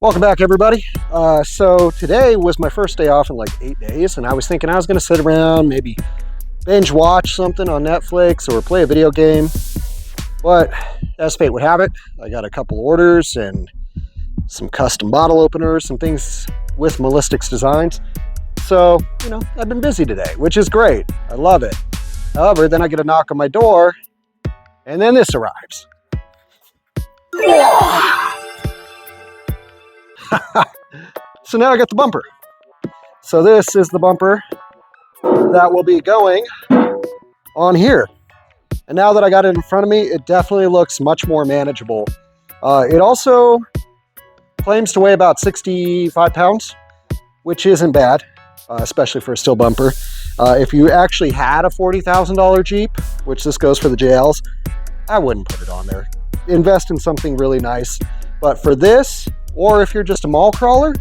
Welcome back, everybody. So today was my first day off in like 8 days, and I was thinking I was going to sit around, maybe binge watch something on Netflix or play a video game. But as fate would have it, I got a couple orders and some custom bottle openers, some things with Ballistics designs. So, I've been busy today, which is great. I love it. However, then I get a knock on my door, and then this arrives. So now I got the bumper. So this is the bumper that will be going on here. And now that I got it in front of me, it definitely looks much more manageable. It also claims to weigh about 65 pounds, which isn't bad, especially for a steel bumper. If you actually had a $40,000 Jeep, which this goes for the JLs, I wouldn't put it on there. Invest in something really nice. But for this, or if you're just a mall crawler,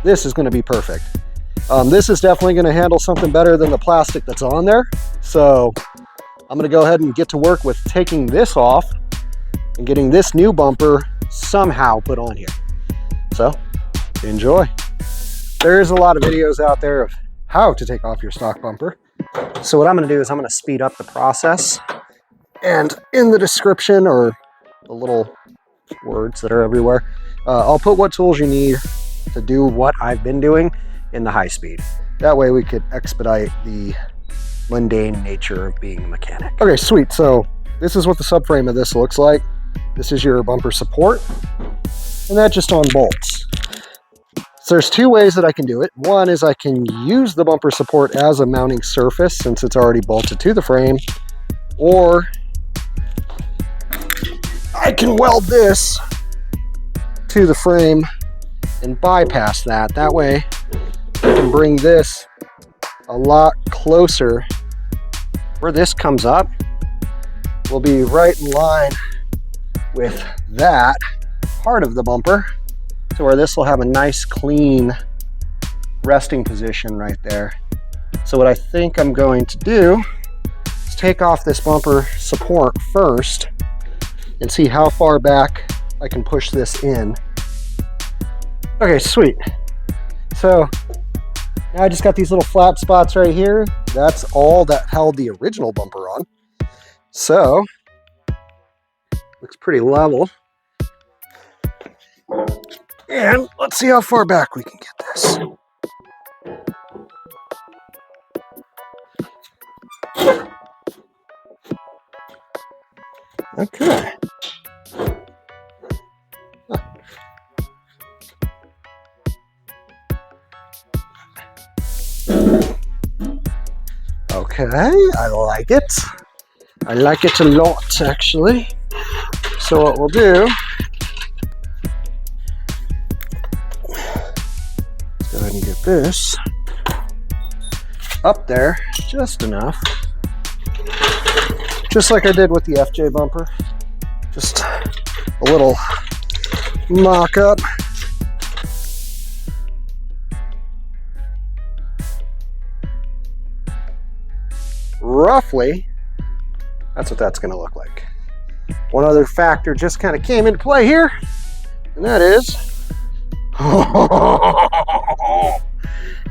this is going to be perfect. This is definitely going to handle something better than the plastic that's on there. So I'm going to go ahead and get to work with taking this off and getting this new bumper somehow put on here. So enjoy. There's a lot of videos out there of how to take off your stock bumper. So what I'm going to do is I'm going to speed up the process. And in the description, or the little words that are everywhere, I'll put what tools you need to do what I've been doing in the high speed. That way we could expedite the mundane nature of being a mechanic. Okay, sweet. So this is what the subframe of this looks like. This is your bumper support, and that's just on bolts. So there's two ways that I can do it. One is I can use the bumper support as a mounting surface since it's already bolted to the frame, or I can weld this to the frame and bypass that. That way I can bring this a lot closer. Where this comes up will be right in line with that part of the bumper, to where this will have a nice clean resting position right there. So what I think I'm going to do is take off this bumper support first and see how far back I can push this in. Okay, sweet. So now I just got these little flat spots right here. That's all that held the original bumper on. So looks pretty level. And let's see how far back we can get this. Okay. Okay, I like it. I like it a lot, actually. So what we'll do, let's go ahead and get this up there just enough. Just like I did with the FJ bumper. Just a little mock-up. Roughly, that's what that's going to look like. One other factor just kind of came into play here, and that is,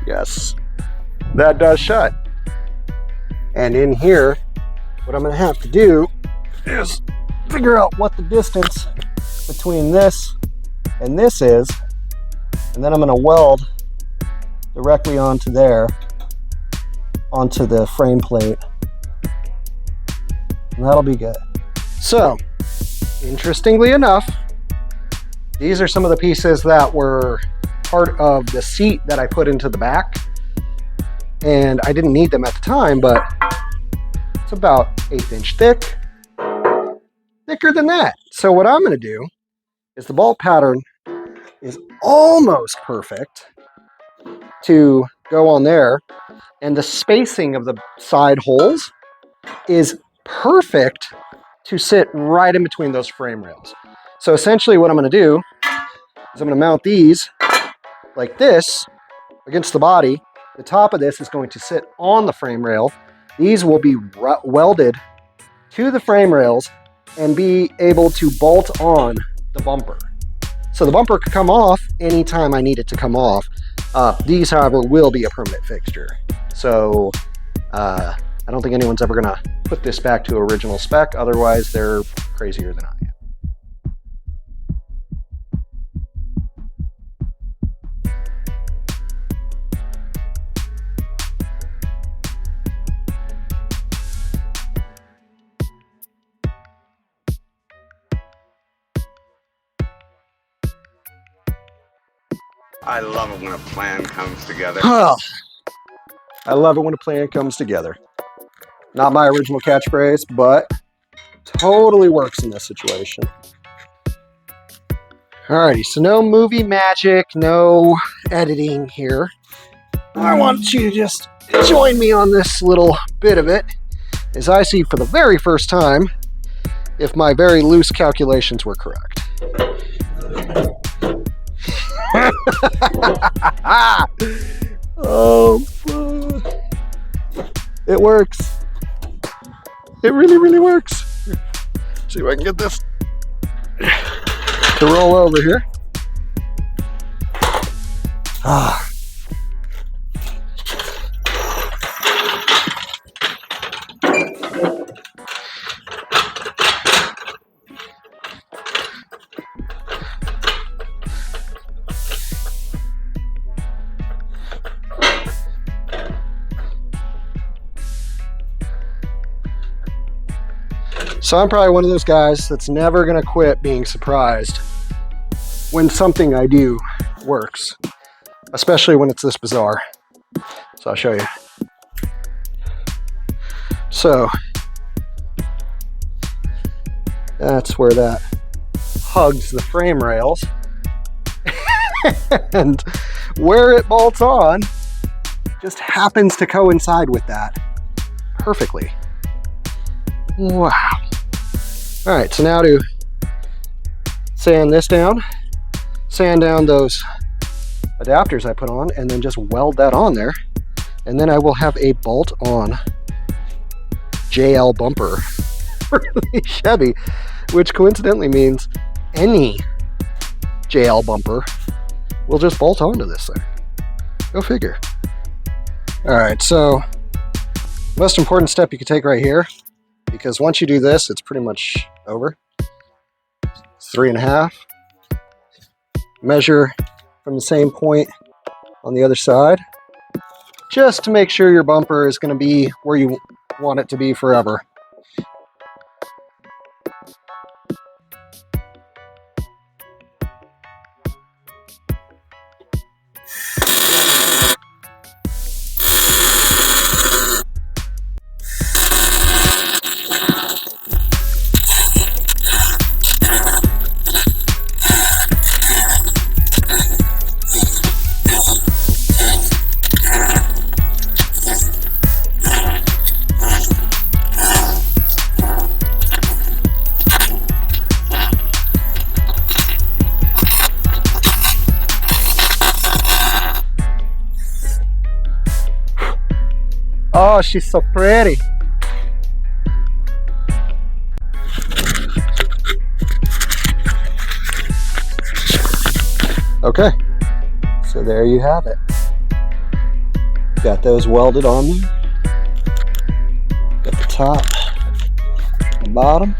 yes, that does shut. And in here, what I'm going to have to do is figure out what the distance between this and this is, and then I'm going to weld directly onto there, onto the frame plate, and that'll be good. So, interestingly enough, these are some of the pieces that were part of the seat that I put into the back, and I didn't need them at the time, but it's about 1/8 inch thick, thicker than that. So what I'm going to do is, the bolt pattern is almost perfect to go on there, and the spacing of the side holes is perfect to sit right in between those frame rails. So essentially what I'm going to do is I'm going to mount these like this against the body. The top of this is going to sit on the frame rail. These will be welded to the frame rails and be able to bolt on the bumper. So the bumper could come off anytime I need it to come off. These, however, will be a permanent fixture. So I don't think anyone's ever gonna put this back to original spec. Otherwise, they're crazier than I am. I love it when a plan comes together. I love it when a plan comes together. Not my original catchphrase, but totally works in this situation. Alrighty, so no movie magic, no editing here. I want you to just join me on this little bit of it as I see for the very first time if my very loose calculations were correct. Oh, fuck. It works. It really, really works. See if I can get this to roll over here. So I'm probably one of those guys that's never gonna quit being surprised when something I do works, especially when it's this bizarre. So I'll show you. So that's where that hugs the frame rails. And where it bolts on just happens to coincide with that perfectly. Wow. All right, so now to sand this down, sand down those adapters I put on, and then just weld that on there. And then I will have a bolt-on JL bumper for the Chevy, which coincidentally means any JL bumper will just bolt onto this thing. Go figure. All right, so most important step you could take right here, because once you do this, it's pretty much over. 3.5. Measure from the same point on the other side, just to make sure your bumper is going to be where you want it to be forever. Oh, she's so pretty. Okay, so there you have it. Got those welded on there. Got the top and bottom.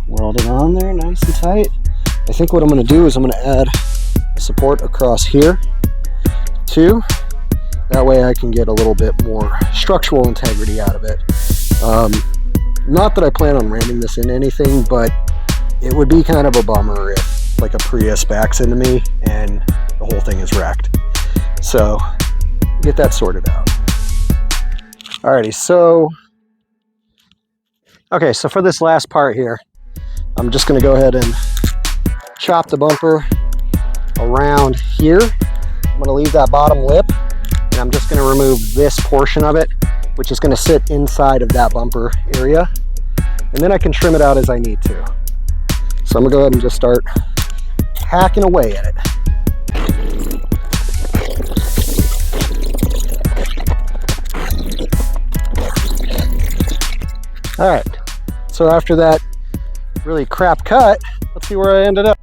Welded on there, nice and tight. I think what I'm going to do is I'm going to add a support across here too. That way I can get a little bit more structural integrity out of it. Not that I plan on ramming this into anything, but it would be kind of a bummer if like a Prius backs into me and the whole thing is wrecked. So get that sorted out. Alrighty, so okay, so for this last part here, I'm just going to go ahead and chop the bumper around here. I'm going to leave that bottom lip, and I'm just going to remove this portion of it, which is going to sit inside of that bumper area, and then I can trim it out as I need to. So I'm going to go ahead and just start hacking away at it. All right, so after that really crap cut. Let's see where I ended up.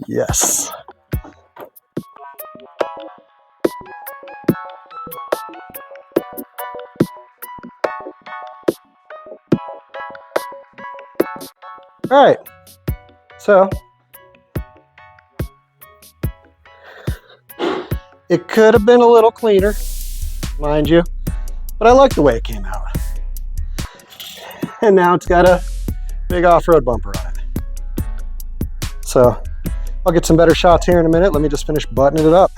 Yes. All right, so it could have been a little cleaner, mind you, but I like the way it came out. And now it's got a big off-road bumper on it. So I'll get some better shots here in a minute. Let me just finish buttoning it up.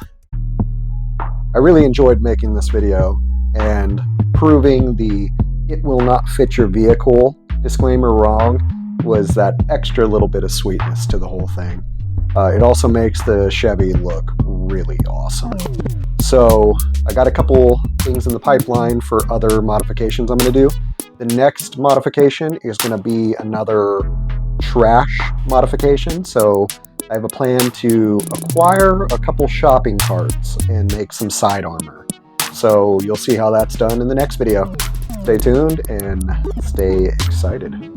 I really enjoyed making this video and proving the "it will not fit your vehicle" disclaimer wrong was that extra little bit of sweetness to the whole thing. It also makes the Chevy look really awesome. So I got a couple things in the pipeline for other modifications I'm going to do. The next modification is going to be another trash modification. So I have a plan to acquire a couple shopping carts and make some side armor. So you'll see how that's done in the next video. Stay tuned and stay excited.